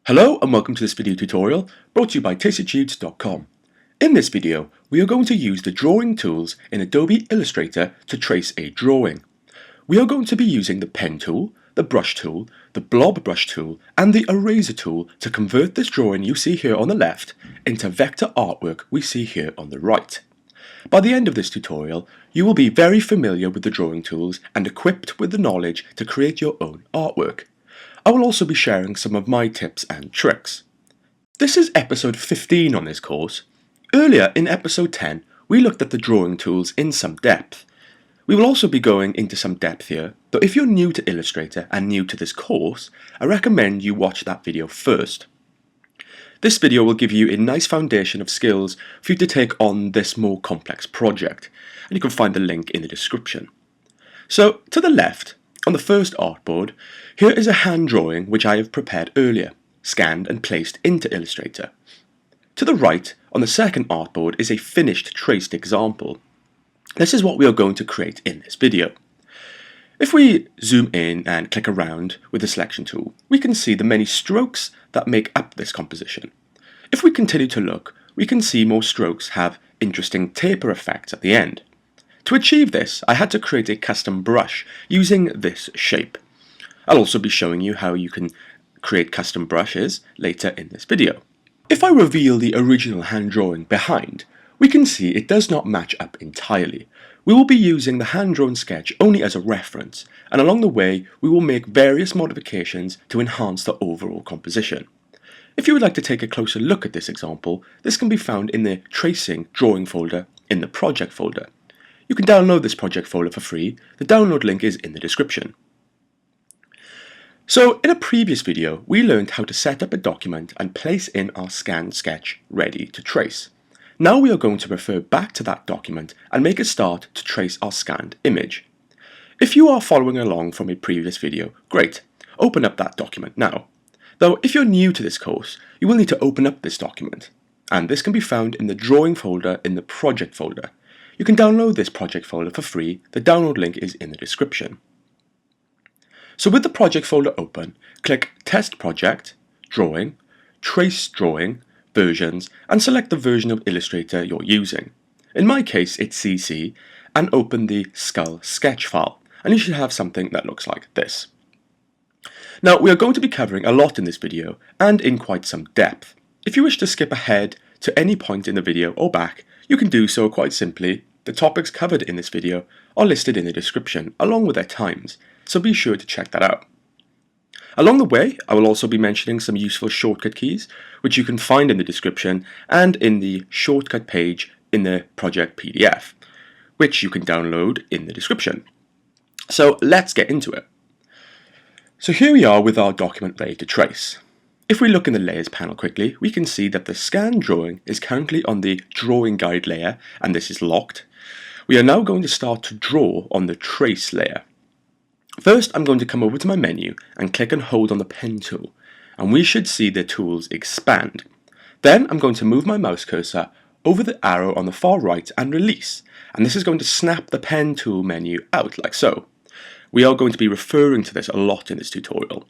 Hello and welcome to this video tutorial brought to you by tastytudes.com. In this video, we are going to use the drawing tools in Adobe Illustrator to trace a drawing. We are going to be using the pen tool, the brush tool, the blob brush tool, and the eraser tool to convert this drawing you see here on the left into vector artwork we see here on the right. By the end of this tutorial, you will be very familiar with the drawing tools and equipped with the knowledge to create your own artwork. I will also be sharing some of my tips and tricks. This is episode 15 on this course. Earlier in episode 10, we looked at the drawing tools in some depth. We will also be going into some depth here, though if you're new to Illustrator and new to this course, I recommend you watch that video first. This video will give you a nice foundation of skills for you to take on this more complex project, and you can find the link in the description. So, to the left, on the first artboard, here is a hand drawing which I have prepared earlier, scanned and placed into Illustrator. To the right, on the second artboard, is a finished traced example. This is what we are going to create in this video. If we zoom in and click around with the selection tool, we can see the many strokes that make up this composition. If we continue to look, we can see more strokes have interesting taper effects at the end. To achieve this, I had to create a custom brush using this shape. I'll also be showing you how you can create custom brushes later in this video. If I reveal the original hand drawing behind, we can see it does not match up entirely. We will be using the hand-drawn sketch only as a reference, and along the way we will make various modifications to enhance the overall composition. If you would like to take a closer look at this example, this can be found in the Tracing Drawing folder in the Project folder. You can download this project folder for free. The download link is in the description. So in a previous video, we learned how to set up a document and place in our scanned sketch ready to trace. Now we are going to refer back to that document and make a start to trace our scanned image. If you are following along from a previous video, great, open up that document now. Though if you're new to this course, you will need to open up this document, and this can be found in the Drawing folder in the Project folder. You can download this project folder for free. The download link is in the description. So with the project folder open, click Test Project, Drawing, Trace Drawing, Versions, and select the version of Illustrator you're using. In my case, it's CC, and open the Skull Sketch file, and you should have something that looks like this. Now, we are going to be covering a lot in this video, and in quite some depth. If you wish to skip ahead to any point in the video or back, you can do so quite simply. The topics covered in this video are listed in the description, along with their times, so be sure to check that out. Along the way, I will also be mentioning some useful shortcut keys, which you can find in the description and in the shortcut page in the project PDF, which you can download in the description. So let's get into it. So here we are with our document ready to trace. If we look in the Layers panel quickly, we can see that the scanned drawing is currently on the Drawing Guide layer, and this is locked. We are now going to start to draw on the Trace layer. First, I'm going to come over to my menu and click and hold on the pen tool, and we should see the tools expand. Then I'm going to move my mouse cursor over the arrow on the far right and release, and this is going to snap the pen tool menu out like so. We are going to be referring to this a lot in this tutorial.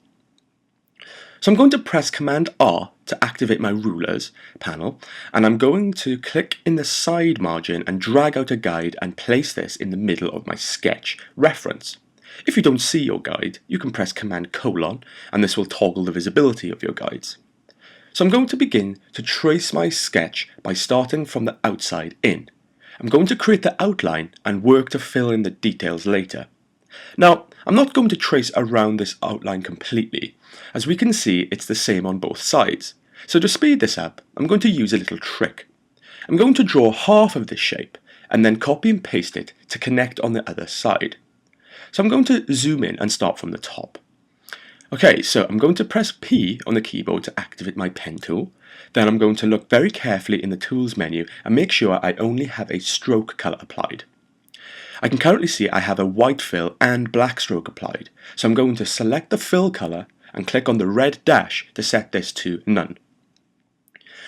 So I'm going to press Command R to activate my Rulers panel, and I'm going to click in the side margin and drag out a guide and place this in the middle of my sketch reference. If you don't see your guide, you can press Command colon, and this will toggle the visibility of your guides. So I'm going to begin to trace my sketch by starting from the outside in. I'm going to create the outline and work to fill in the details later. Now, I'm not going to trace around this outline completely. As we can see, it's the same on both sides. So to speed this up, I'm going to use a little trick. I'm going to draw half of this shape and then copy and paste it to connect on the other side. So I'm going to zoom in and start from the top. Okay, so I'm going to press P on the keyboard to activate my pen tool. Then I'm going to look very carefully in the Tools menu and make sure I only have a stroke color applied. I can currently see I have a white fill and black stroke applied, so I'm going to select the fill color and click on the red dash to set this to none.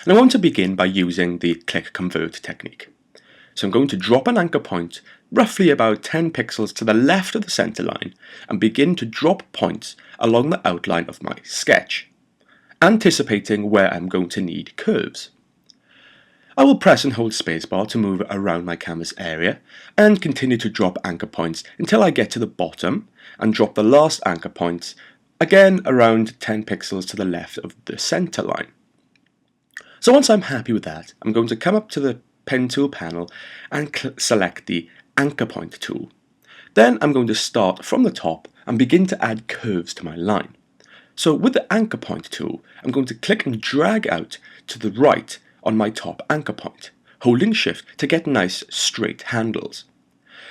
And I want to begin by using the click convert technique. So I'm going to drop an anchor point roughly about 10 pixels to the left of the center line and begin to drop points along the outline of my sketch, anticipating where I'm going to need curves. I will press and hold spacebar to move around my canvas area and continue to drop anchor points until I get to the bottom and drop the last anchor points again around 10 pixels to the left of the center line. So once I'm happy with that, I'm going to come up to the pen tool panel and select the anchor point tool. Then I'm going to start from the top and begin to add curves to my line. So with the anchor point tool, I'm going to click and drag out to the right on my top anchor point, holding shift to get nice straight handles.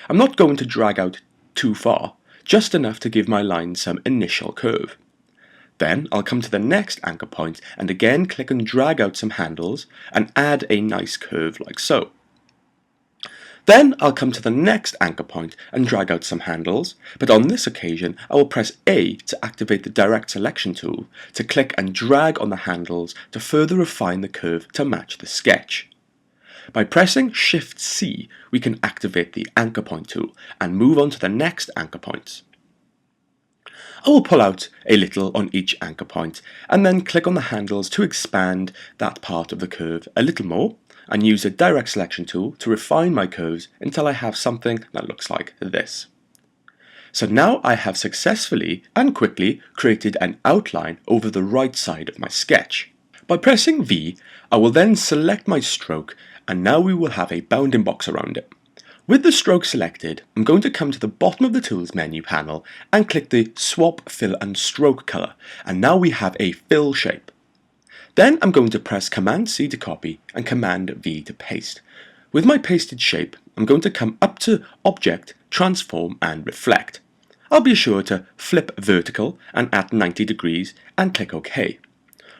I'm not going to drag out too far, just enough to give my line some initial curve. Then I'll come to the next anchor point and again click and drag out some handles and add a nice curve like so. Then I'll come to the next anchor point and drag out some handles, but on this occasion I will press A to activate the direct selection tool to click and drag on the handles to further refine the curve to match the sketch. By pressing Shift C, we can activate the anchor point tool and move on to the next anchor points. I will pull out a little on each anchor point and then click on the handles to expand that part of the curve a little more and use the direct selection tool to refine my curves until I have something that looks like this. So now I have successfully and quickly created an outline over the right side of my sketch. By pressing V, I will then select my stroke and now we will have a bounding box around it. With the stroke selected, I'm going to come to the bottom of the Tools menu panel and click the Swap Fill and Stroke Color, and now we have a fill shape. Then I'm going to press Command C to copy and Command V to paste. With my pasted shape, I'm going to come up to Object, Transform and Reflect. I'll be sure to flip vertical and at 90 degrees and click OK.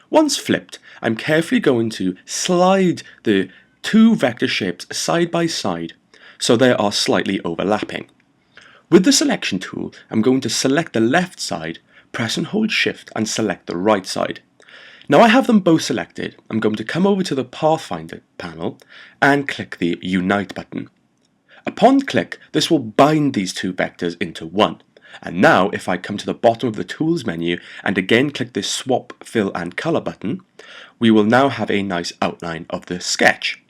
Once flipped, I'm carefully going to slide the two vector shapes side by side so they are slightly overlapping. With the selection tool, I'm going to select the left side, press and hold Shift and select the right side. Now I have them both selected, I'm going to come over to the Pathfinder panel and click the Unite button. Upon click, this will bind these two vectors into one. And now if I come to the bottom of the Tools menu and again click this Swap, Fill and Color button, we will now have a nice outline of the sketch.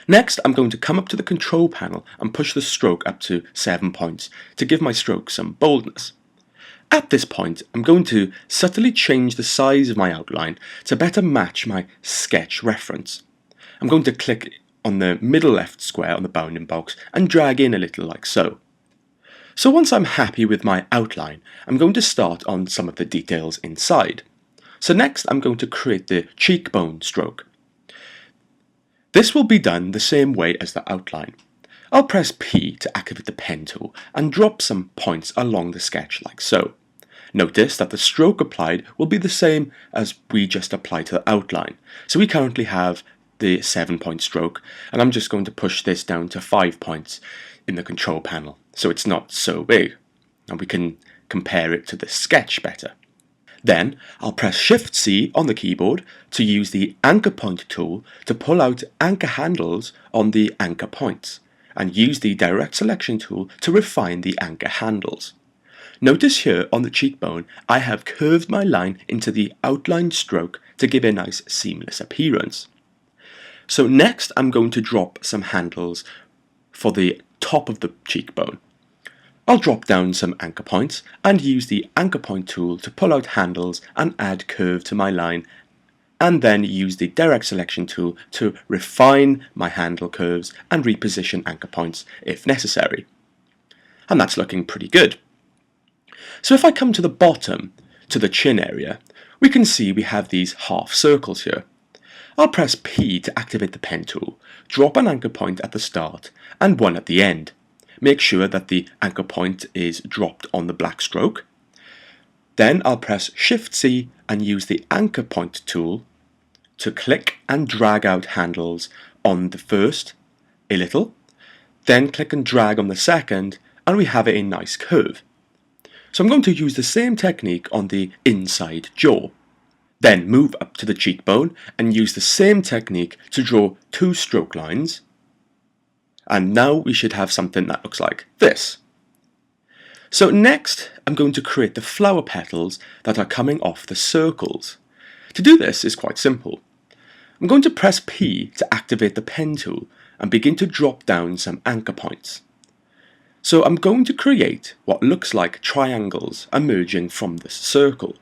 Next, I'm going to come up to the Control panel and push the stroke up to 7 points to give my stroke some boldness. At this point, I'm going to subtly change the size of my outline to better match my sketch reference. I'm going to click on the middle left square on the bounding box and drag in a little like so. So once I'm happy with my outline, I'm going to start on some of the details inside. So next, I'm going to create the cheekbone stroke. This will be done the same way as the outline. I'll press P to activate the pen tool and drop some points along the sketch like so. Notice that the stroke applied will be the same as we just applied to the outline. So we currently have the 7-point stroke and I'm just going to push this down to 5 points in the control panel so it's not so big and we can compare it to the sketch better. Then I'll press Shift C on the keyboard to use the anchor point tool to pull out anchor handles on the anchor points and use the direct selection tool to refine the anchor handles. Notice here on the cheekbone I have curved my line into the outline stroke to give a nice seamless appearance. So next I'm going to drop some handles for the top of the cheekbone. I'll drop down some anchor points and use the anchor point tool to pull out handles and add curve to my line, and then use the direct selection tool to refine my handle curves and reposition anchor points if necessary. And that's looking pretty good. So if I come to the bottom, to the chin area, we can see we have these half circles here. I'll press P to activate the pen tool, drop an anchor point at the start and one at the end. Make sure that the anchor point is dropped on the black stroke. Then I'll press Shift C and use the anchor point tool to click and drag out handles on the first a little, then click and drag on the second and we have a nice curve. So I'm going to use the same technique on the inside jaw. Then move up to the cheekbone and use the same technique to draw two stroke lines. And now we should have something that looks like this. So next, I'm going to create the flower petals that are coming off the circles. To do this is quite simple. I'm going to press P to activate the pen tool and begin to drop down some anchor points. So I'm going to create what looks like triangles emerging from this circle.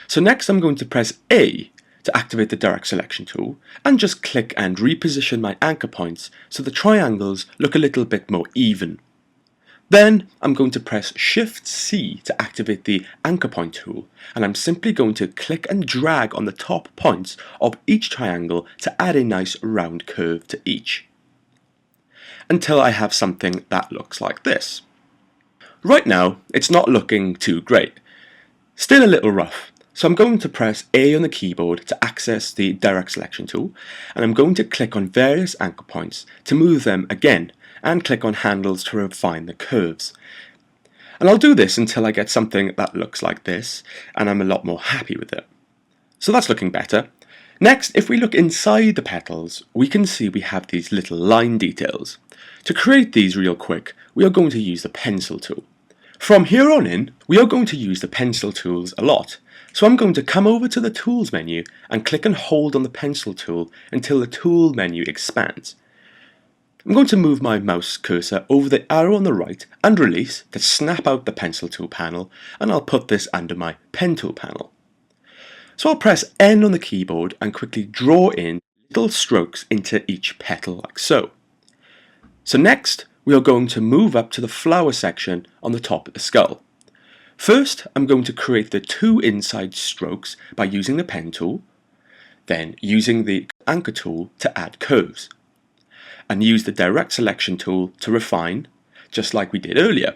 So next I'm going to press A to activate the direct selection tool and just click and reposition my anchor points so the triangles look a little bit more even. Then I'm going to press Shift C to activate the anchor point tool, and I'm simply going to click and drag on the top points of each triangle to add a nice round curve to each, until I have something that looks like this. Right now it's not looking too great, still a little rough, so I'm going to press A on the keyboard to access the direct selection tool, and I'm going to click on various anchor points to move them again, and click on handles to refine the curves. And I'll do this until I get something that looks like this, and I'm a lot more happy with it. So that's looking better. Next, if we look inside the petals, we can see we have these little line details. To create these real quick, we are going to use the pencil tool. From here on in, we are going to use the pencil tools a lot. So I'm going to come over to the Tools menu and click and hold on the pencil tool until the Tool menu expands. I'm going to move my mouse cursor over the arrow on the right and release to snap out the pencil tool panel, and I'll put this under my pen tool panel. So I'll press N on the keyboard and quickly draw in little strokes into each petal like so. So next we are going to move up to the flower section on the top of the skull. First I'm going to create the 2 inside strokes by using the pen tool, then using the anchor tool to add curves, and use the direct selection tool to refine, just like we did earlier.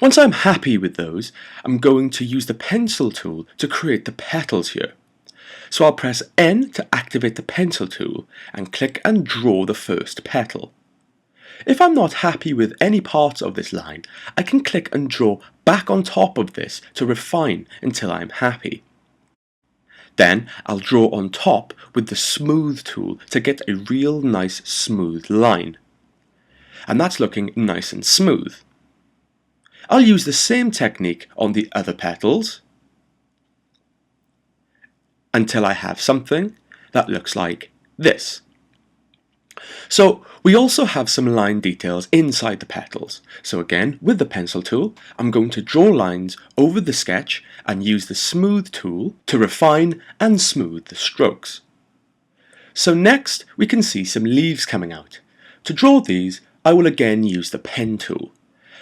Once I'm happy with those, I'm going to use the pencil tool to create the petals here. So I'll press N to activate the pencil tool and click and draw the first petal. If I'm not happy with any parts of this line, I can click and draw back on top of this to refine until I'm happy. Then I'll draw on top with the smooth tool to get a real nice smooth line. And that's looking nice and smooth. I'll use the same technique on the other petals until I have something that looks like this. So we also have some line details inside the petals. So again, with the pencil tool, I'm going to draw lines over the sketch and use the smooth tool to refine and smooth the strokes. So next we can see some leaves coming out. To draw these, I will again use the pen tool.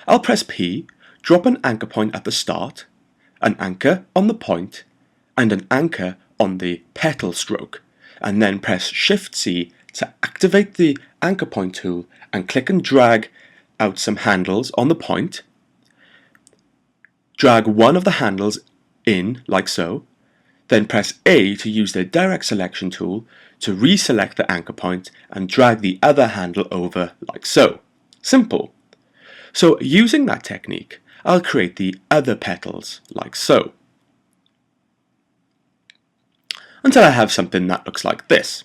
I'll press P, drop an anchor point at the start, an anchor on the point, and an anchor on the petal stroke, and then press Shift C to activate the anchor point tool and click and drag out some handles on the point. Drag one of the handles in like so, then press A to use the direct selection tool to reselect the anchor point and drag the other handle over like so. Simple. So using that technique, I'll create the other petals like so, until I have something that looks like this.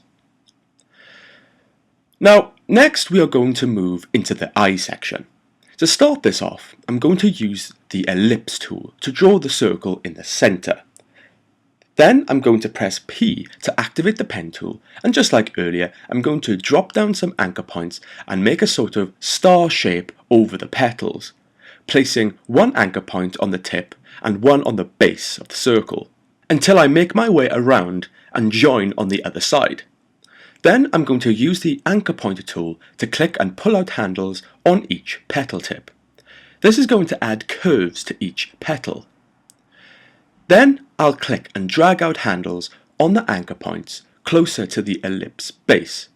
Now, next we are going to move into the eye section. To start this off, I'm going to use the ellipse tool to draw the circle in the center. Then I'm going to press P to activate the pen tool, and just like earlier, I'm going to drop down some anchor points and make a sort of star shape over the petals, placing one anchor point on the tip and one on the base of the circle, until I make my way around and join on the other side. Then I'm going to use the anchor pointer tool to click and pull out handles on each petal tip. This is going to add curves to each petal. Then I'll click and drag out handles on the anchor points closer to the ellipse base.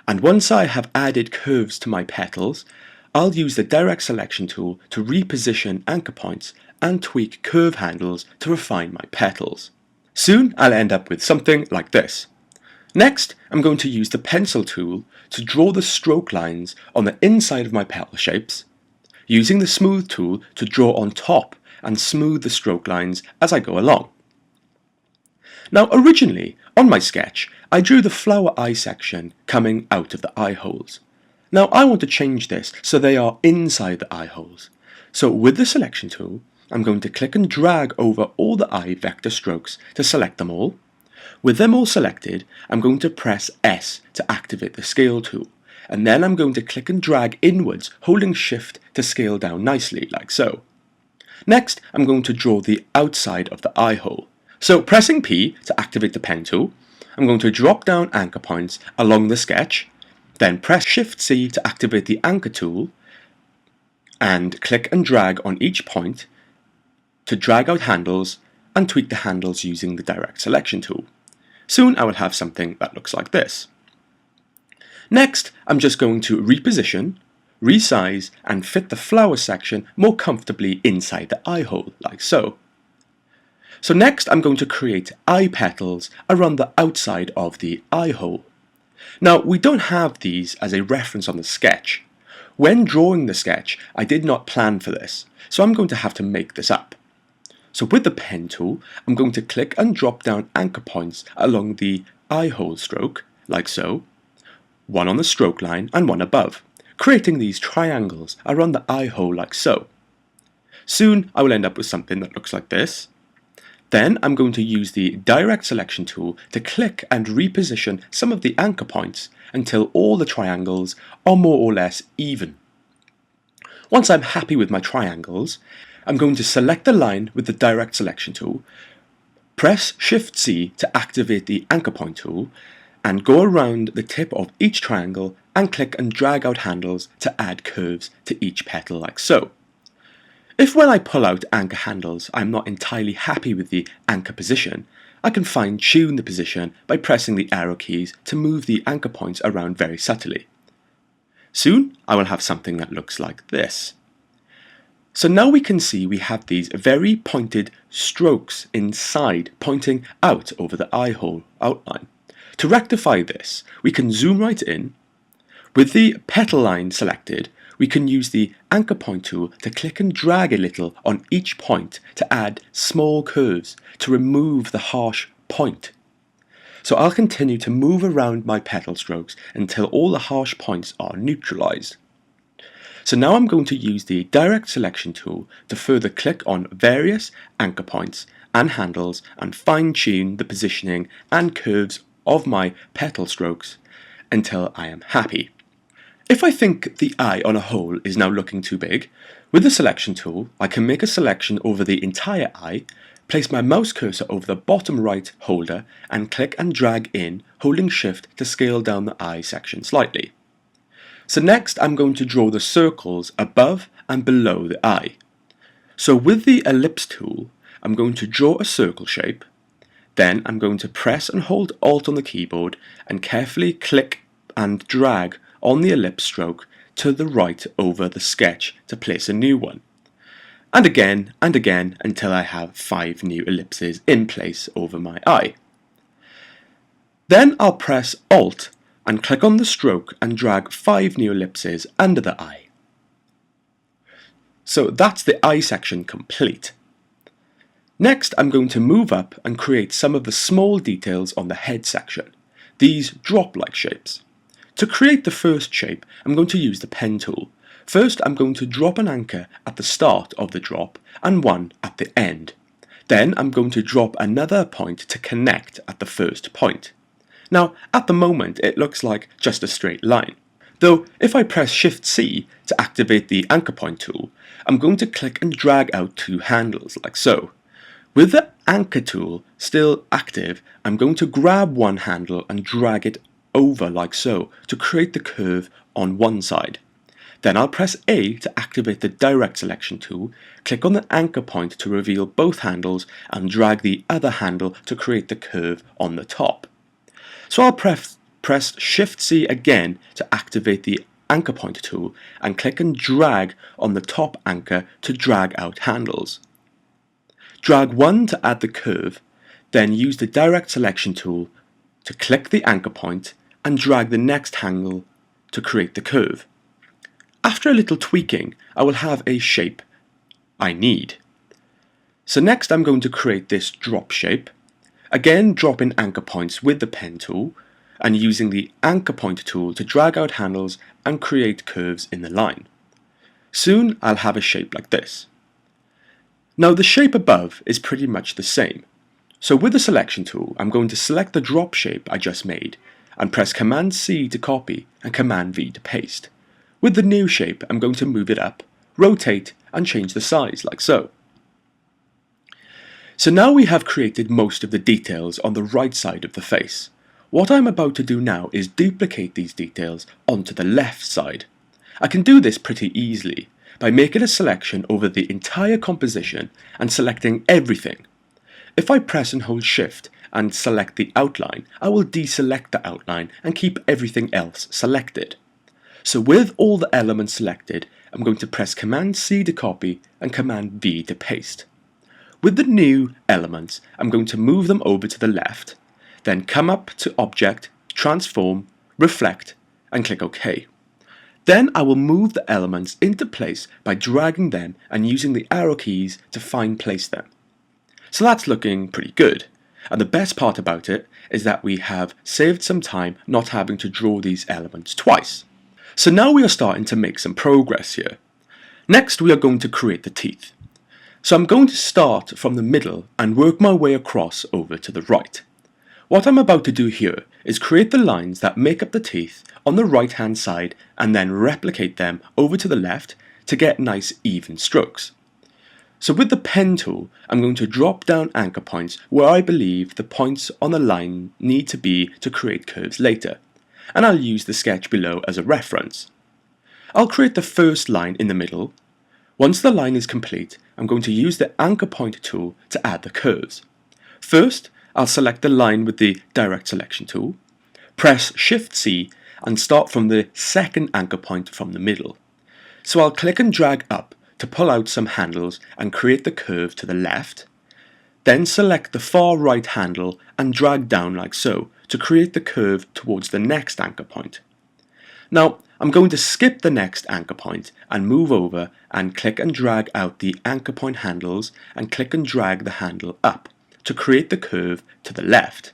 And once I have added curves to my petals, I'll use the direct selection tool to reposition anchor points and tweak curve handles to refine my petals. Soon I'll end up with something like this. Next, I'm going to use the pencil tool to draw the stroke lines on the inside of my petal shapes, using the smooth tool to draw on top and smooth the stroke lines as I go along. Now originally, on my sketch, I drew the flower eye section coming out of the eye holes. Now I want to change this so they are inside the eye holes. So with the selection tool, I'm going to click and drag over all the eye vector strokes to select them all. With them all selected, I'm going to press S to activate the scale tool, and then I'm going to click and drag inwards, holding Shift to scale down nicely, like so. Next, I'm going to draw the outside of the eye hole. So pressing P to activate the pen tool, I'm going to drop down anchor points along the sketch, then press Shift C to activate the anchor tool, and click and drag on each point to drag out handles and tweak the handles using the direct selection tool. Soon I will have something that looks like this. Next, I'm just going to reposition, resize, and fit the flower section more comfortably inside the eye hole, like so. So next I'm going to create eye petals around the outside of the eye hole. Now we don't have these as a reference on the sketch. When drawing the sketch, I did not plan for this, so I'm going to have to make this up. So with the pen tool, I'm going to click and drop down anchor points along the eye hole stroke, like so, one on the stroke line and one above, creating these triangles around the eye hole like so. Soon I will end up with something that looks like this. Then I'm going to use the direct selection tool to click and reposition some of the anchor points until all the triangles are more or less even. Once I'm happy with my triangles, I'm going to select the line with the direct selection tool, press Shift C to activate the anchor point tool, and go around the tip of each triangle and click and drag out handles to add curves to each petal like so. If when I pull out anchor handles I'm not entirely happy with the anchor position, I can fine-tune the position by pressing the arrow keys to move the anchor points around very subtly. Soon I will have something that looks like this. So now we can see we have these very pointed strokes inside pointing out over the eye hole outline. To rectify this, we can zoom right in. With the petal line selected, we can use the anchor point tool to click and drag a little on each point to add small curves to remove the harsh point. So I'll continue to move around my petal strokes until all the harsh points are neutralized. So now I'm going to use the direct selection tool to further click on various anchor points and handles and fine-tune the positioning and curves of my petal strokes until I am happy. If I think the eye on a whole is now looking too big, with the selection tool I can make a selection over the entire eye, place my mouse cursor over the bottom right holder and click and drag in, holding Shift to scale down the eye section slightly. So next I'm going to draw the circles above and below the eye. So with the ellipse tool, I'm going to draw a circle shape. Then I'm going to press and hold Alt on the keyboard and carefully click and drag on the ellipse stroke to the right over the sketch to place a new one. And again until I have 5 new ellipses in place over my eye. Then I'll press Alt and click on the stroke and drag 5 new ellipses under the eye. So that's the eye section complete. Next I'm going to move up and create some of the small details on the head section, these drop-like shapes. To create the first shape, I'm going to use the pen tool. First I'm going to drop an anchor at the start of the drop and one at the end. Then I'm going to drop another point to connect at the first point. Now, at the moment it looks like just a straight line. Though, if I press Shift C to activate the anchor point tool, I'm going to click and drag out 2 handles like so. With the anchor tool still active, I'm going to grab one handle and drag it over like so to create the curve on one side. Then I'll press A to activate the direct selection tool, click on the anchor point to reveal both handles and drag the other handle to create the curve on the top. So I'll press Shift C again to activate the anchor point tool and click and drag on the top anchor to drag out handles. Drag one to add the curve, then use the direct selection tool to click the anchor point and drag the next handle to create the curve. After a little tweaking, I will have a shape I need. So next I'm going to create this drop shape. Again, drop in anchor points with the pen tool and using the anchor point tool to drag out handles and create curves in the line. Soon I'll have a shape like this. Now the shape above is pretty much the same. So with the selection tool, I'm going to select the drop shape I just made and press Command C to copy and Command V to paste. With the new shape, I'm going to move it up, rotate and change the size like so. So now we have created most of the details on the right side of the face. What I'm about to do now is duplicate these details onto the left side. I can do this pretty easily by making a selection over the entire composition and selecting everything. If I press and hold Shift and select the outline, I will deselect the outline and keep everything else selected. So with all the elements selected, I'm going to press Command C to copy and Command V to paste. With the new elements, I'm going to move them over to the left, then come up to Object, Transform, Reflect, and click OK. Then I will move the elements into place by dragging them and using the arrow keys to find place them. So that's looking pretty good. And the best part about it is that we have saved some time not having to draw these elements twice. So now we are starting to make some progress here. Next we are going to create the teeth. So I'm going to start from the middle and work my way across over to the right. What I'm about to do here is create the lines that make up the teeth on the right hand side and then replicate them over to the left to get nice even strokes. So with the pen tool, I'm going to drop down anchor points where I believe the points on the line need to be to create curves later, and I'll use the sketch below as a reference. I'll create the first line in the middle. Once the line is complete, I'm going to use the anchor point tool to add the curves. First, I'll select the line with the direct selection tool, press Shift C and start from the second anchor point from the middle. So I'll click and drag up to pull out some handles and create the curve to the left, then select the far right handle and drag down like so to create the curve towards the next anchor point. Now I'm going to skip the next anchor point and move over and click and drag out the anchor point handles and click and drag the handle up to create the curve to the left.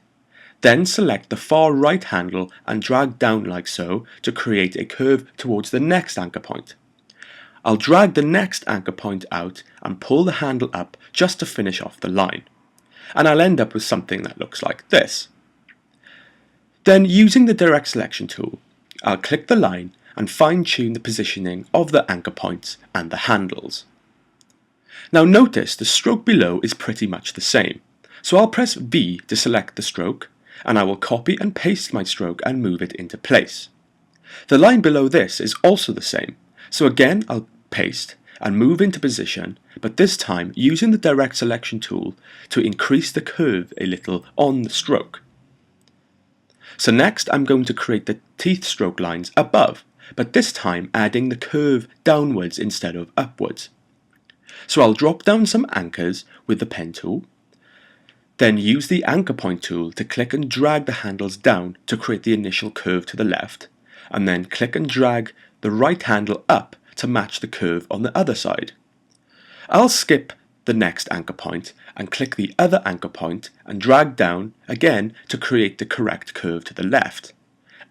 Then select the far right handle and drag down like so to create a curve towards the next anchor point. I'll drag the next anchor point out and pull the handle up just to finish off the line. And I'll end up with something that looks like this. Then using the direct selection tool, I'll click the line and fine-tune the positioning of the anchor points and the handles. Now notice the stroke below is pretty much the same. So I'll press V to select the stroke, and I will copy and paste my stroke and move it into place. The line below this is also the same, so again I'll paste and move into position, but this time using the direct selection tool to increase the curve a little on the stroke. So next I'm going to create the teeth stroke lines above, but this time adding the curve downwards instead of upwards. So I'll drop down some anchors with the pen tool, then use the anchor point tool to click and drag the handles down to create the initial curve to the left, and then click and drag the right handle up to match the curve on the other side. I'll skip the next anchor point and click the other anchor point and drag down again to create the correct curve to the left,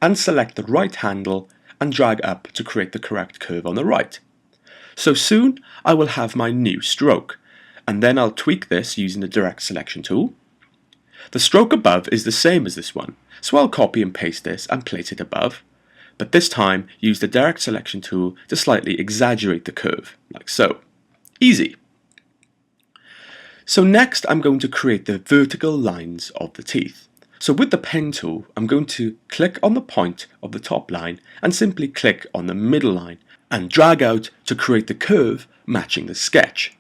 and select the right handle and drag up to create the correct curve on the right. So soon I will have my new stroke, and then I'll tweak this using the direct selection tool. The stroke above is the same as this one, so I'll copy and paste this and place it above, but this time use the direct selection tool to slightly exaggerate the curve, like so. Easy! So next I'm going to create the vertical lines of the teeth. So with the pen tool, I'm going to click on the point of the top line and simply click on the middle line and drag out to create the curve matching the sketch.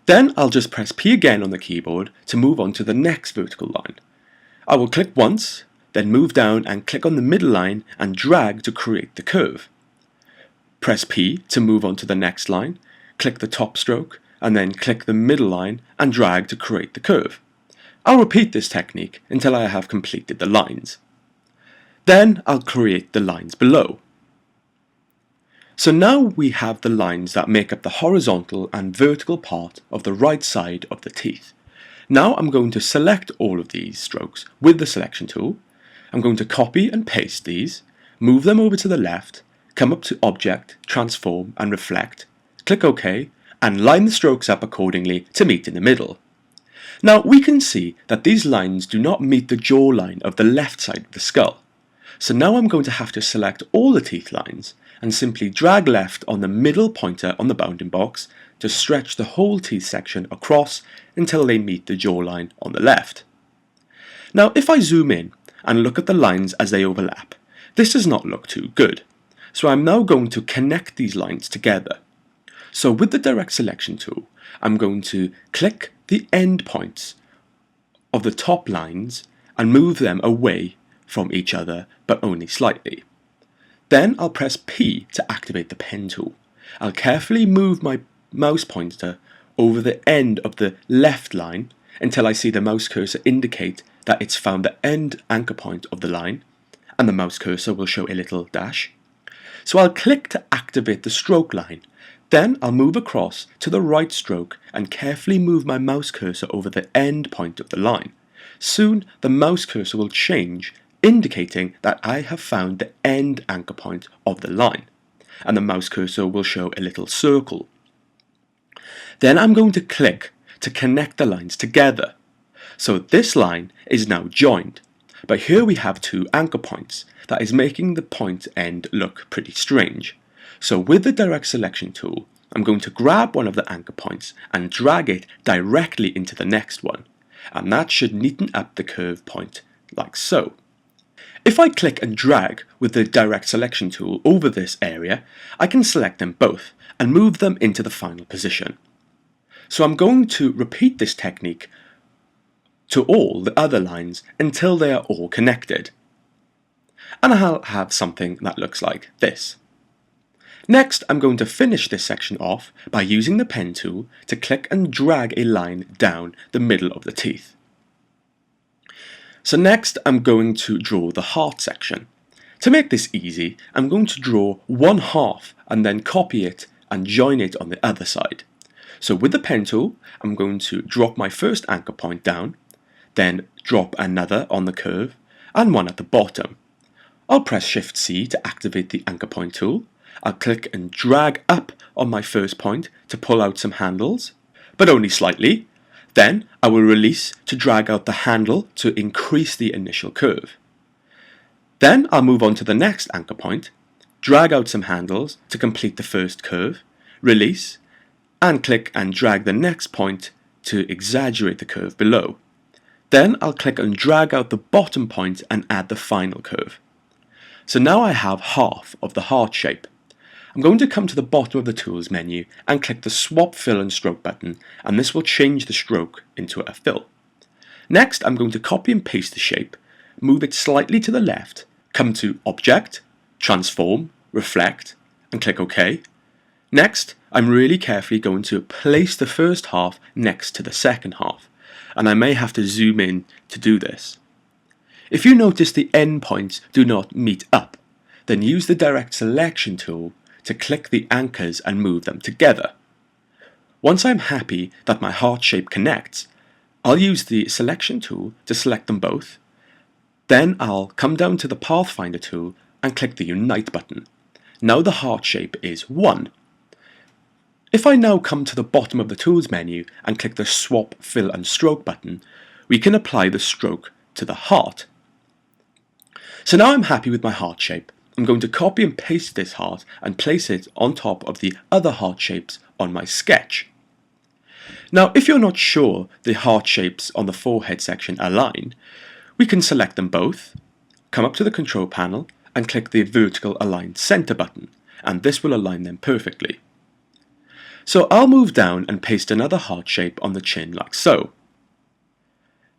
Then I'll just press P again on the keyboard to move on to the next vertical line. I will click once, then move down and click on the middle line and drag to create the curve. Press P to move on to the next line, click the top stroke, and then click the middle line and drag to create the curve. I'll repeat this technique until I have completed the lines. Then I'll create the lines below. So now we have the lines that make up the horizontal and vertical part of the right side of the teeth. Now I'm going to select all of these strokes with the selection tool. I'm going to copy and paste these, move them over to the left, come up to Object, Transform and Reflect, click OK, and line the strokes up accordingly to meet in the middle. Now we can see that these lines do not meet the jawline of the left side of the skull. So now I'm going to have to select all the teeth lines and simply drag left on the middle pointer on the bounding box to stretch the whole teeth section across until they meet the jawline on the left. Now if I zoom in and look at the lines as they overlap, this does not look too good. So I'm now going to connect these lines together. So with the direct selection tool, I'm going to click the end points of the top lines and move them away from each other, but only slightly. Then I'll press P to activate the pen tool. I'll carefully move my mouse pointer over the end of the left line until I see the mouse cursor indicate that it's found the end anchor point of the line, and the mouse cursor will show a little dash. So I'll click to activate the stroke line. Then I'll move across to the right stroke and carefully move my mouse cursor over the end point of the line. Soon the mouse cursor will change, indicating that I have found the end anchor point of the line, and the mouse cursor will show a little circle. Then I'm going to click to connect the lines together. So this line is now joined, but here we have two anchor points. That is making the point end look pretty strange. So with the direct selection tool, I'm going to grab one of the anchor points and drag it directly into the next one, and that should neaten up the curve point like so. If I click and drag with the direct selection tool over this area, I can select them both and move them into the final position. So I'm going to repeat this technique to all the other lines until they are all connected. And I'll have something that looks like this. Next, I'm going to finish this section off by using the pen tool to click and drag a line down the middle of the teeth. So next, I'm going to draw the heart section. To make this easy, I'm going to draw one half and then copy it and join it on the other side. So with the pen tool, I'm going to drop my first anchor point down, then drop another on the curve and one at the bottom. I'll press Shift C to activate the anchor point tool. I'll click and drag up on my first point to pull out some handles, but only slightly. Then I will release to drag out the handle to increase the initial curve. Then I'll move on to the next anchor point, drag out some handles to complete the first curve, release, and click and drag the next point to exaggerate the curve below. Then I'll click and drag out the bottom point and add the final curve. So now I have half of the heart shape. I'm going to come to the bottom of the Tools menu and click the Swap Fill and Stroke button, and this will change the stroke into a fill. Next, I'm going to copy and paste the shape, move it slightly to the left, come to Object, Transform, Reflect, and click OK. Next, I'm really carefully going to place the first half next to the second half, and I may have to zoom in to do this. If you notice the endpoints do not meet up, then use the Direct Selection tool to click the anchors and move them together. Once I'm happy that my heart shape connects, I'll use the Selection tool to select them both. Then I'll come down to the Pathfinder tool and click the Unite button. Now the heart shape is 1. If I now come to the bottom of the Tools menu and click the Swap, Fill and Stroke button, we can apply the stroke to the heart. So now I'm happy with my heart shape. I'm going to copy and paste this heart and place it on top of the other heart shapes on my sketch. Now, if you're not sure the heart shapes on the forehead section align, we can select them both, come up to the control panel and click the Vertical Align Center button, and this will align them perfectly. So I'll move down and paste another heart shape on the chin like so.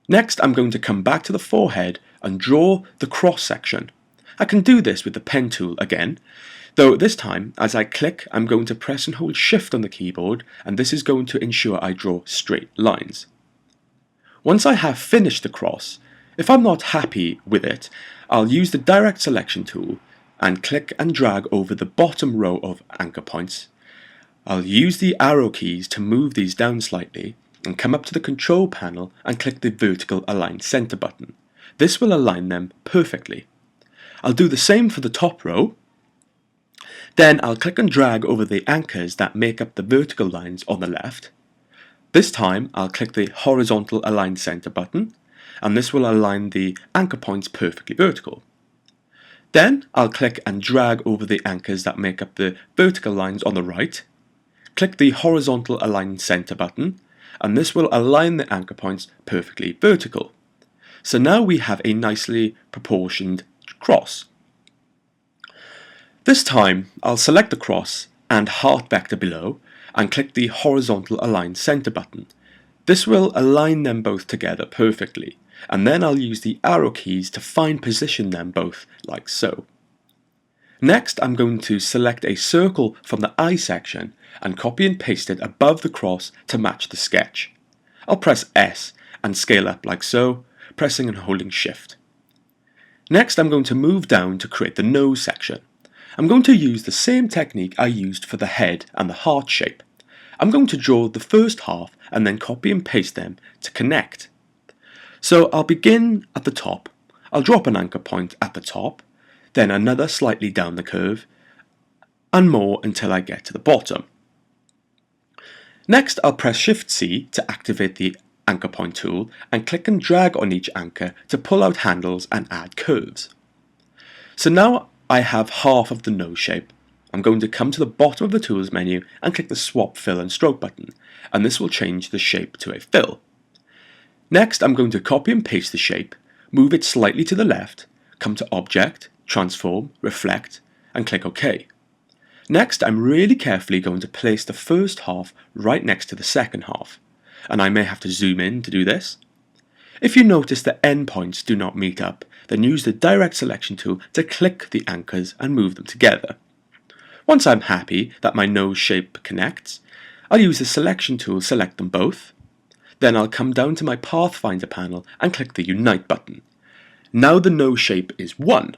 Next, I'm going to come back to the forehead and draw the cross section. I can do this with the pen tool again, though this time, as I click, I'm going to press and hold Shift on the keyboard, and this is going to ensure I draw straight lines. Once I have finished the cross, if I'm not happy with it, I'll use the Direct Selection tool and click and drag over the bottom row of anchor points. I'll use the arrow keys to move these down slightly, and come up to the control panel and click the vertical align center button. This will align them perfectly. I'll do the same for the top row. Then I'll click and drag over the anchors that make up the vertical lines on the left. This time I'll click the horizontal align center button, and this will align the anchor points perfectly vertical. Then I'll click and drag over the anchors that make up the vertical lines on the right. Click the horizontal align center button, and this will align the anchor points perfectly vertical. So now we have a nicely proportioned cross. This time I'll select the cross and heart vector below and click the horizontal align center button. This will align them both together perfectly, and then I'll use the arrow keys to fine position them both like so. Next I'm going to select a circle from the eye section and copy and paste it above the cross to match the sketch. I'll press S and scale up like so, pressing and holding Shift. Next I'm going to move down to create the nose section. I'm going to use the same technique I used for the head and the heart shape. I'm going to draw the first half and then copy and paste them to connect. So I'll begin at the top. I'll drop an anchor point at the top, then another slightly down the curve, and more until I get to the bottom. Next I'll press Shift C to activate the anchor point tool and click and drag on each anchor to pull out handles and add curves. So now I have half of the nose shape. I'm going to come to the bottom of the Tools menu and click the Swap Fill and Stroke button, and this will change the shape to a fill. Next I'm going to copy and paste the shape, move it slightly to the left, come to Object, Transform, Reflect, and click OK. Next I'm really carefully going to place the first half right next to the second half, and I may have to zoom in to do this. If you notice the endpoints do not meet up, then use the Direct Selection tool to click the anchors and move them together. Once I'm happy that my nose shape connects, I'll use the Selection tool, select them both. Then I'll come down to my Pathfinder panel and click the Unite button. Now the nose shape is one.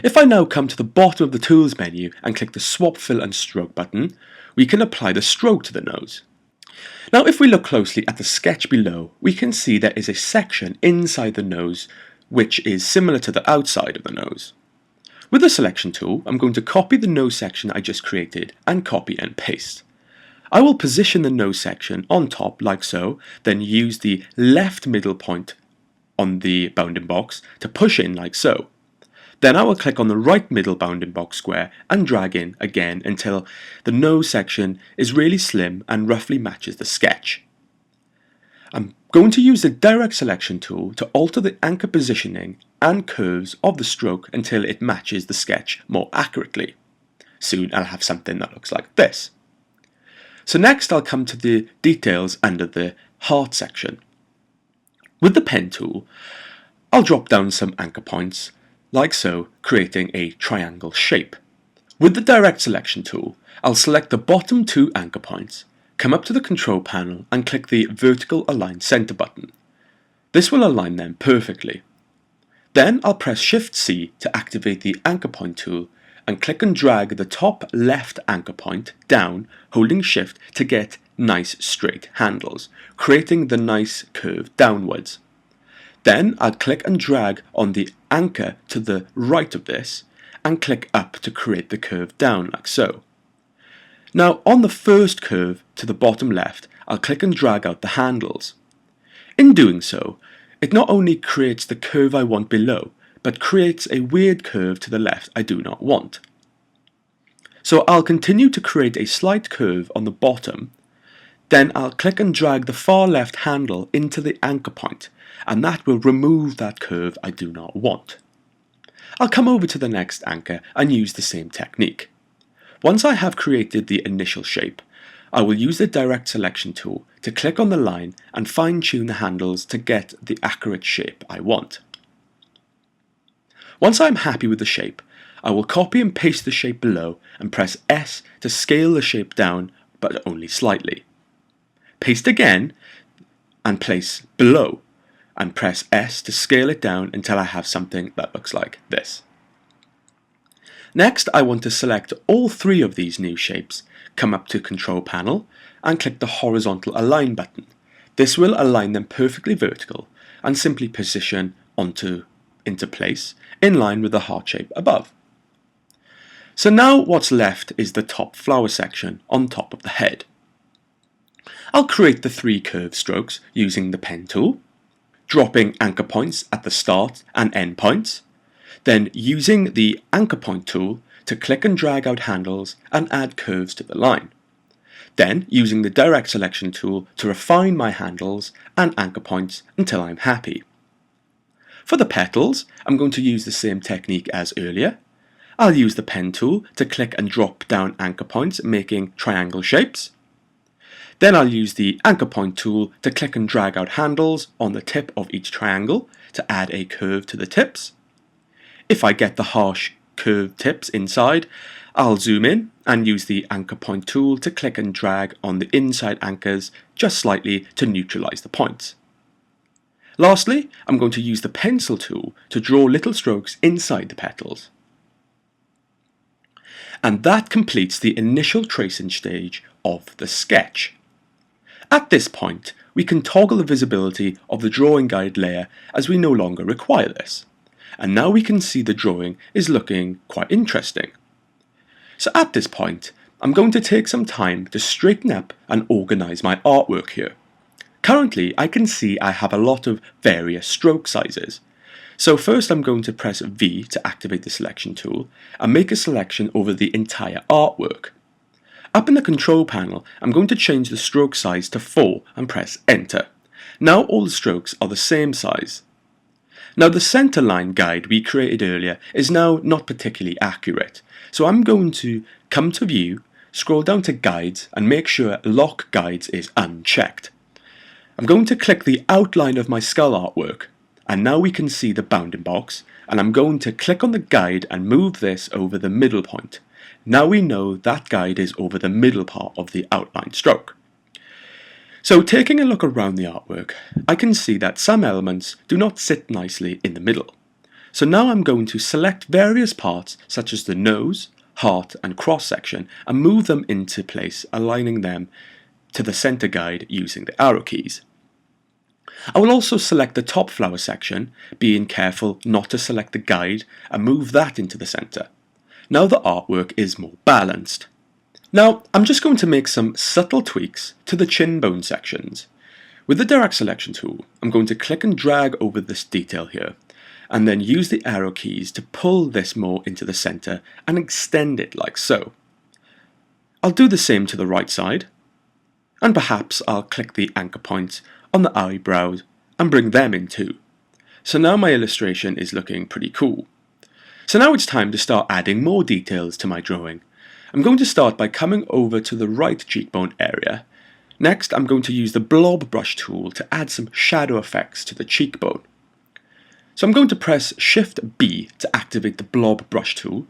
If I now come to the bottom of the Tools menu and click the Swap Fill and Stroke button, we can apply the stroke to the nose. Now if we look closely at the sketch below, we can see there is a section inside the nose which is similar to the outside of the nose. With the Selection tool, I'm going to copy the nose section I just created and copy and paste. I will position the nose section on top like so, then use the left middle point on the bounding box to push in like so. Then I will click on the right middle bounding box square and drag in again until the nose section is really slim and roughly matches the sketch. I'm going to use the Direct Selection tool to alter the anchor positioning and curves of the stroke until it matches the sketch more accurately. Soon I'll have something that looks like this. So next I'll come to the details under the heart section. With the pen tool, I'll drop down some anchor points, like so, creating a triangle shape. With the Direct Selection tool, I'll select the bottom two anchor points, come up to the control panel and click the Vertical Align Center button. This will align them perfectly. Then I'll press Shift C to activate the Anchor Point tool and click and drag the top left anchor point down, holding Shift to get nice straight handles, creating the nice curve downwards. Then I'll click and drag on the anchor to the right of this and click up to create the curve down like so. Now on the first curve to the bottom left, I'll click and drag out the handles. In doing so, it not only creates the curve I want below, but creates a weird curve to the left I do not want. So I'll continue to create a slight curve on the bottom, then I'll click and drag the far left handle into the anchor point, and that will remove that curve I do not want. I'll come over to the next anchor and use the same technique. Once I have created the initial shape, I will use the Direct Selection tool to click on the line and fine-tune the handles to get the accurate shape I want. Once I'm happy with the shape, I will copy and paste the shape below and press S to scale the shape down, but only slightly. Paste again and place below, and press S to scale it down until I have something that looks like this. Next, I want to select all three of these new shapes, come up to Control Panel, and click the Horizontal Align button. This will align them perfectly vertical, and simply position into place, in line with the heart shape above. So now what's left is the top flower section on top of the head. I'll create the three curve strokes using the pen tool, dropping anchor points at the start and end points, then using the anchor point tool to click and drag out handles and add curves to the line. Then using the direct selection tool to refine my handles and anchor points until I'm happy. For the petals, I'm going to use the same technique as earlier. I'll use the pen tool to click and drop down anchor points, making triangle shapes. Then I'll use the anchor point tool to click and drag out handles on the tip of each triangle to add a curve to the tips. If I get the harsh curved tips inside, I'll zoom in and use the anchor point tool to click and drag on the inside anchors just slightly to neutralize the points. Lastly, I'm going to use the pencil tool to draw little strokes inside the petals. And that completes the initial tracing stage of the sketch. At this point, we can toggle the visibility of the drawing guide layer as we no longer require this. And now we can see the drawing is looking quite interesting. So at this point, I'm going to take some time to straighten up and organize my artwork here. Currently, I can see I have a lot of various stroke sizes. So first I'm going to press V to activate the selection tool and make a selection over the entire artwork. Up in the control panel, I'm going to change the stroke size to 4 and press enter. Now all the strokes are the same size. Now the center line guide we created earlier is now not particularly accurate, so I'm going to come to view, scroll down to guides and make sure lock guides is unchecked. I'm going to click the outline of my skull artwork, and now we can see the bounding box, and I'm going to click on the guide and move this over the middle point. Now we know that guide is over the middle part of the outline stroke. So taking a look around the artwork, I can see that some elements do not sit nicely in the middle. So now I'm going to select various parts such as the nose, heart and cross section and move them into place, aligning them to the center guide using the arrow keys. I will also select the top flower section, being careful not to select the guide and move that into the center. Now the artwork is more balanced. Now I'm just going to make some subtle tweaks to the chin bone sections. With the direct selection tool, I'm going to click and drag over this detail here, and then use the arrow keys to pull this more into the center and extend it like so. I'll do the same to the right side, and perhaps I'll click the anchor points on the eyebrows and bring them in too. So now my illustration is looking pretty cool. So now it's time to start adding more details to my drawing. I'm going to start by coming over to the right cheekbone area. Next, I'm going to use the blob brush tool to add some shadow effects to the cheekbone. So I'm going to press Shift B to activate the blob brush tool,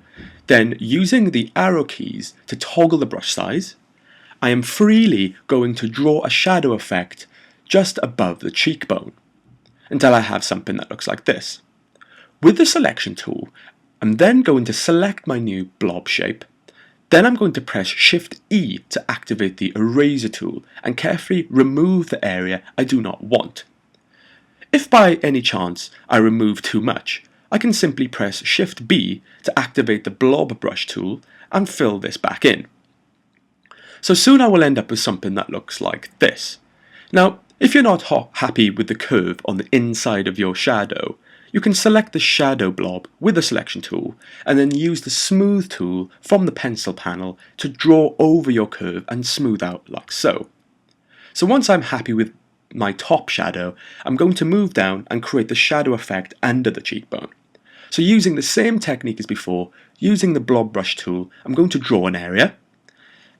then using the arrow keys to toggle the brush size, I am freely going to draw a shadow effect just above the cheekbone until I have something that looks like this. With the selection tool, I'm then going to select my new blob shape. Then I'm going to press Shift E to activate the eraser tool and carefully remove the area I do not want. If by any chance I remove too much, I can simply press Shift B to activate the blob brush tool and fill this back in. So soon I will end up with something that looks like this. Now, if you're not happy with the curve on the inside of your shadow, you can select the shadow blob with the selection tool and then use the smooth tool from the pencil panel to draw over your curve and smooth out like so. So once I'm happy with my top shadow, I'm going to move down and create the shadow effect under the cheekbone. So using the same technique as before, using the blob brush tool, I'm going to draw an area.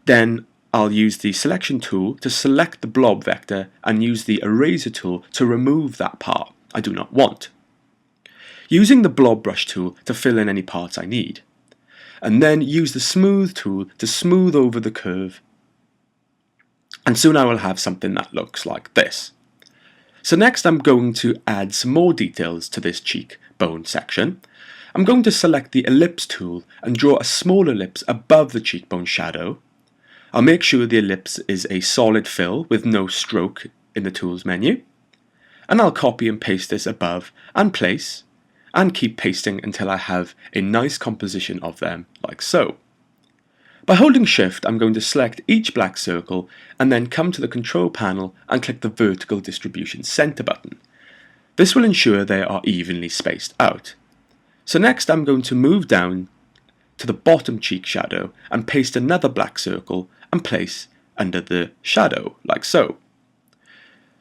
Then I'll use the selection tool to select the blob vector and use the eraser tool to remove that part I do not want. Using the blob brush tool to fill in any parts I need. And then use the smooth tool to smooth over the curve. And soon I will have something that looks like this. So next I'm going to add some more details to this cheekbone section. I'm going to select the ellipse tool and draw a small ellipse above the cheekbone shadow. I'll make sure the ellipse is a solid fill with no stroke in the tools menu. And I'll copy and paste this above and place, and keep pasting until I have a nice composition of them, like so. By holding Shift, I'm going to select each black circle and then come to the control panel and click the vertical distribution center button. This will ensure they are evenly spaced out. So next I'm going to move down to the bottom cheek shadow and paste another black circle and place under the shadow, like so.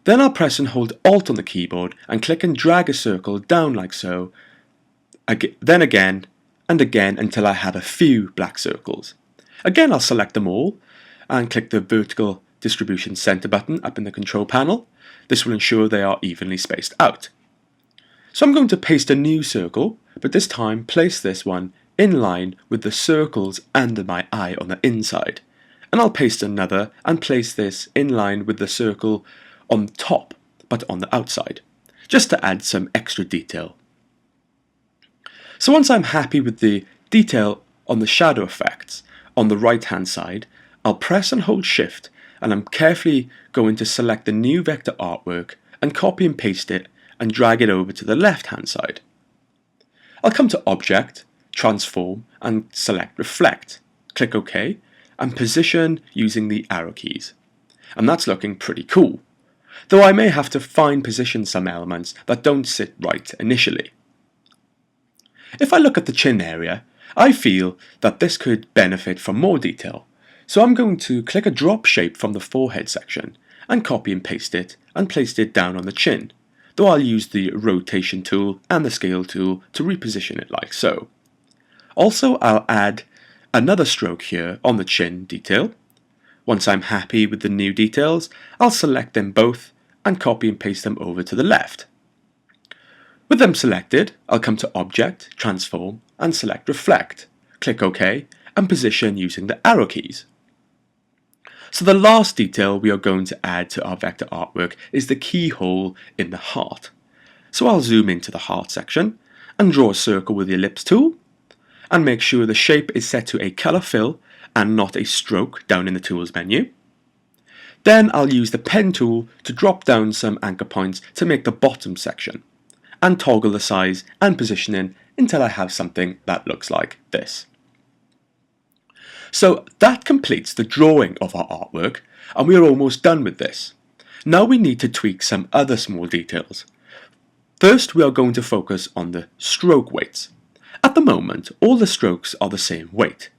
Then I'll press and hold Alt on the keyboard and click and drag a circle down like so, then again and again until I have a few black circles. Again, I'll select them all and click the vertical distribution center button up in the control panel. This will ensure they are evenly spaced out. So I'm going to paste a new circle, but this time place this one in line with the circles under my eye on the inside. And I'll paste another and place this in line with the circle on top, but on the outside, just to add some extra detail. So once I'm happy with the detail on the shadow effects on the right hand side, I'll press and hold Shift and I'm carefully going to select the new vector artwork and copy and paste it and drag it over to the left hand side. I'll come to Object, Transform and select Reflect, click OK and position using the arrow keys. And that's looking pretty cool, though I may have to fine position some elements that don't sit right initially. If I look at the chin area, I feel that this could benefit from more detail, so I'm going to click a drop shape from the forehead section and copy and paste it and place it down on the chin, though I'll use the rotation tool and the scale tool to reposition it like so. Also, I'll add another stroke here on the chin detail. Once I'm happy with the new details, I'll select them both and copy and paste them over to the left. With them selected, I'll come to Object, Transform and select Reflect, click OK and position using the arrow keys. So the last detail we are going to add to our vector artwork is the keyhole in the heart. So I'll zoom into the heart section and draw a circle with the ellipse tool and make sure the shape is set to a color fill and not a stroke down in the tools menu. Then I'll use the pen tool to drop down some anchor points to make the bottom section and toggle the size and positioning until I have something that looks like this. So that completes the drawing of our artwork and we are almost done with this. Now we need to tweak some other small details. First, we are going to focus on the stroke weights. At the moment, all the strokes are the same weight.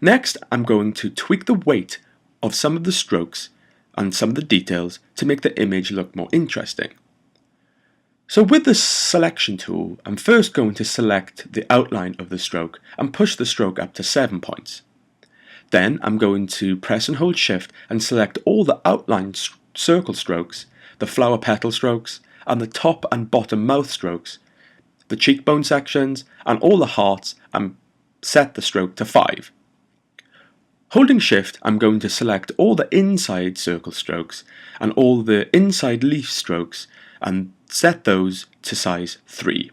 Next, I'm going to tweak the weight of some of the strokes and some of the details to make the image look more interesting. So with the selection tool, I'm first going to select the outline of the stroke and push the stroke up to 7 points. Then I'm going to press and hold Shift and select all the outline circle strokes, the flower petal strokes, and the top and bottom mouth strokes, the cheekbone sections, and all the hearts, and set the stroke to 5. Holding Shift, I'm going to select all the inside circle strokes and all the inside leaf strokes and set those to size 3.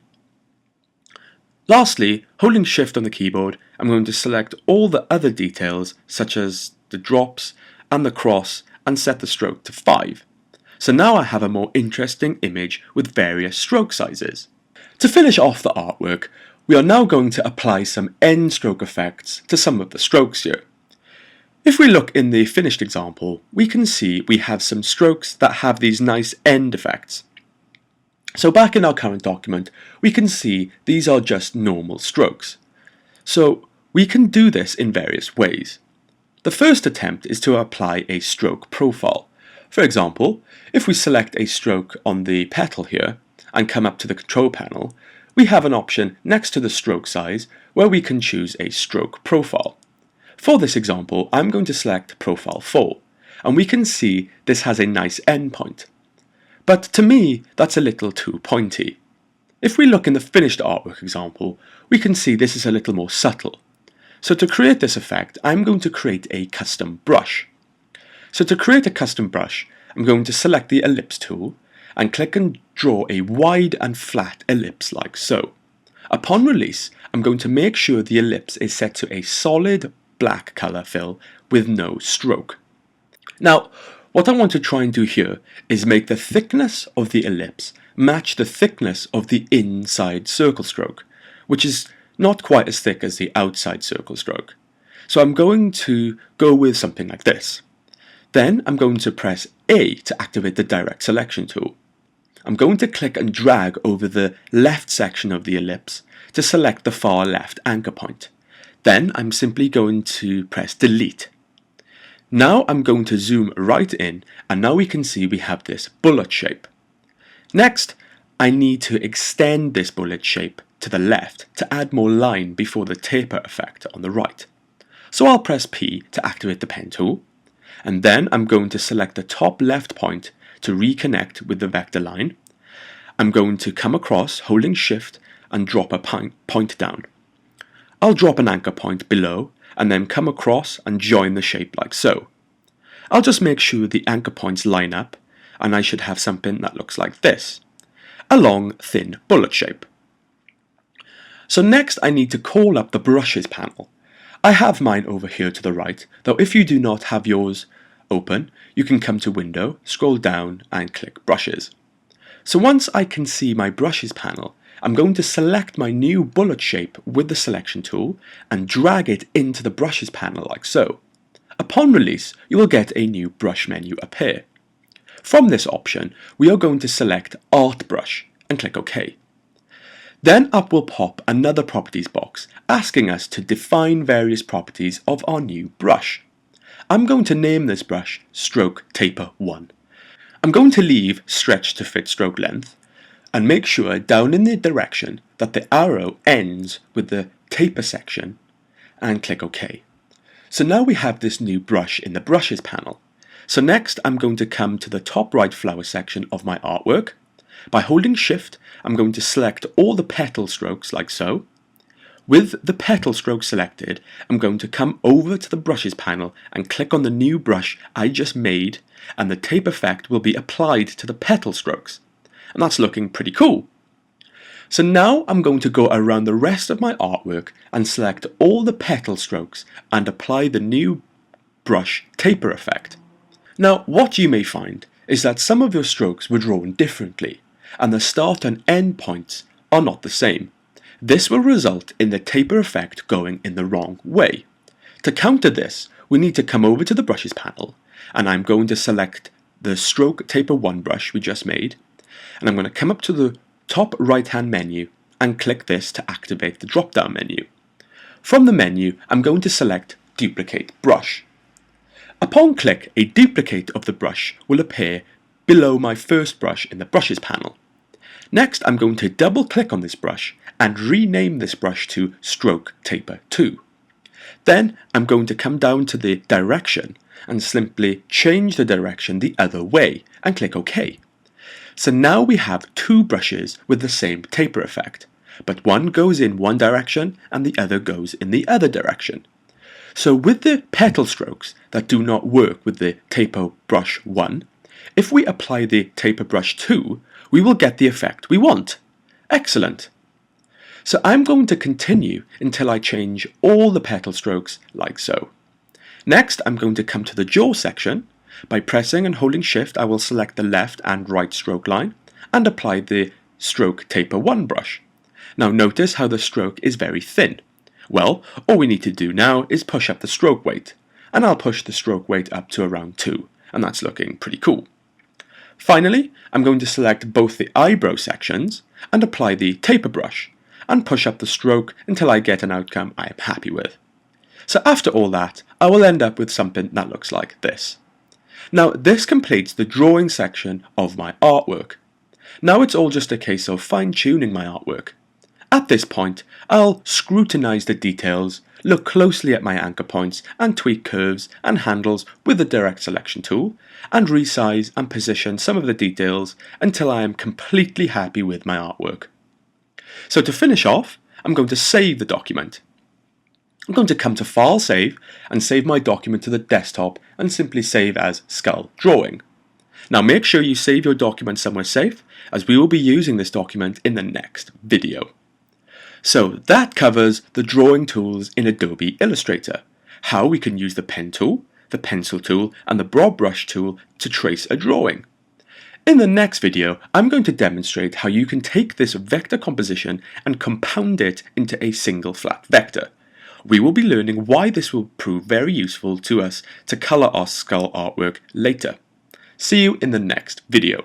Lastly, holding Shift on the keyboard, I'm going to select all the other details such as the drops and the cross and set the stroke to 5. So now I have a more interesting image with various stroke sizes. To finish off the artwork, we are now going to apply some end stroke effects to some of the strokes here. If we look in the finished example, we can see we have some strokes that have these nice end effects. So back in our current document, we can see these are just normal strokes. So we can do this in various ways. The first attempt is to apply a stroke profile. For example, if we select a stroke on the petal here and come up to the control panel, we have an option next to the stroke size where we can choose a stroke profile. For this example, I'm going to select Profile 4, and we can see this has a nice endpoint. But to me, that's a little too pointy. If we look in the finished artwork example, we can see this is a little more subtle. So to create this effect, I'm going to create a custom brush. So to create a custom brush, I'm going to select the ellipse tool and click and draw a wide and flat ellipse like so. Upon release, I'm going to make sure the ellipse is set to a solid black color fill with no stroke. Now, what I want to try and do here is make the thickness of the ellipse match the thickness of the inside circle stroke, which is not quite as thick as the outside circle stroke. So I'm going to go with something like this. Then I'm going to press A to activate the direct selection tool. I'm going to click and drag over the left section of the ellipse to select the far left anchor point. Then I'm simply going to press delete. Now I'm going to zoom right in, and now we can see we have this bullet shape. Next, I need to extend this bullet shape to the left to add more line before the taper effect on the right. So I'll press P to activate the pen tool, and then I'm going to select the top left point to reconnect with the vector line. I'm going to come across holding shift and drop a point down. I'll drop an anchor point below and then come across and join the shape like so. I'll just make sure the anchor points line up, and I should have something that looks like this, a long thin bullet shape. So next I need to call up the brushes panel. I have mine over here to the right, though if you do not have yours open, you can come to Window, scroll down and click Brushes. So once I can see my brushes panel, I'm going to select my new bullet shape with the selection tool and drag it into the brushes panel like so. Upon release, you will get a new brush menu appear. From this option, we are going to select Art Brush and click OK. Then up will pop another properties box asking us to define various properties of our new brush. I'm going to name this brush Stroke Taper 1. I'm going to leave Stretch to fit stroke length and make sure down in the direction that the arrow ends with the taper section and click OK. So now we have this new brush in the brushes panel. So next I'm going to come to the top right flower section of my artwork. By holding shift, I'm going to select all the petal strokes like so. With the petal stroke selected, I'm going to come over to the brushes panel and click on the new brush I just made, and the tape effect will be applied to the petal strokes. And that's looking pretty cool. So now I'm going to go around the rest of my artwork and select all the petal strokes and apply the new brush taper effect. Now what you may find is that some of your strokes were drawn differently, and the start and end points are not the same. This will result in the taper effect going in the wrong way. To counter this, we need to come over to the brushes panel, and I'm going to select the Stroke Taper 1 brush we just made, and I'm going to come up to the top right hand menu and click this to activate the drop down menu. From the menu, I'm going to select Duplicate Brush. Upon click, a duplicate of the brush will appear below my first brush in the brushes panel. Next, I'm going to double click on this brush and rename this brush to Stroke Taper 2. Then I'm going to come down to the direction and simply change the direction the other way and click OK. So now we have two brushes with the same taper effect, but one goes in one direction and the other goes in the other direction. So with the petal strokes that do not work with the taper brush 1, if we apply the taper brush 2, we will get the effect we want. Excellent! So I'm going to continue until I change all the petal strokes like so. Next, I'm going to come to the jaw section. By pressing and holding shift, I will select the left and right stroke line and apply the Stroke Taper 1 brush. Now notice how the stroke is very thin. Well, all we need to do now is push up the stroke weight, and I'll push the stroke weight up to around 2, and that's looking pretty cool. Finally, I'm going to select both the eyebrow sections and apply the taper brush, and push up the stroke until I get an outcome I am happy with. So after all that, I will end up with something that looks like this. Now this completes the drawing section of my artwork. Now it's all just a case of fine-tuning my artwork. At this point, I'll scrutinize the details, look closely at my anchor points and tweak curves and handles with the direct selection tool, and resize and position some of the details until I am completely happy with my artwork. So to finish off, I'm going to save the document. I'm going to come to File Save and save my document to the desktop and simply save as Skull Drawing. Now make sure you save your document somewhere safe, as we will be using this document in the next video. So that covers the drawing tools in Adobe Illustrator, how we can use the pen tool, the pencil tool, and the broad brush tool to trace a drawing. In the next video, I'm going to demonstrate how you can take this vector composition and compound it into a single flat vector. We will be learning why this will prove very useful to us to color our skull artwork later. See you in the next video.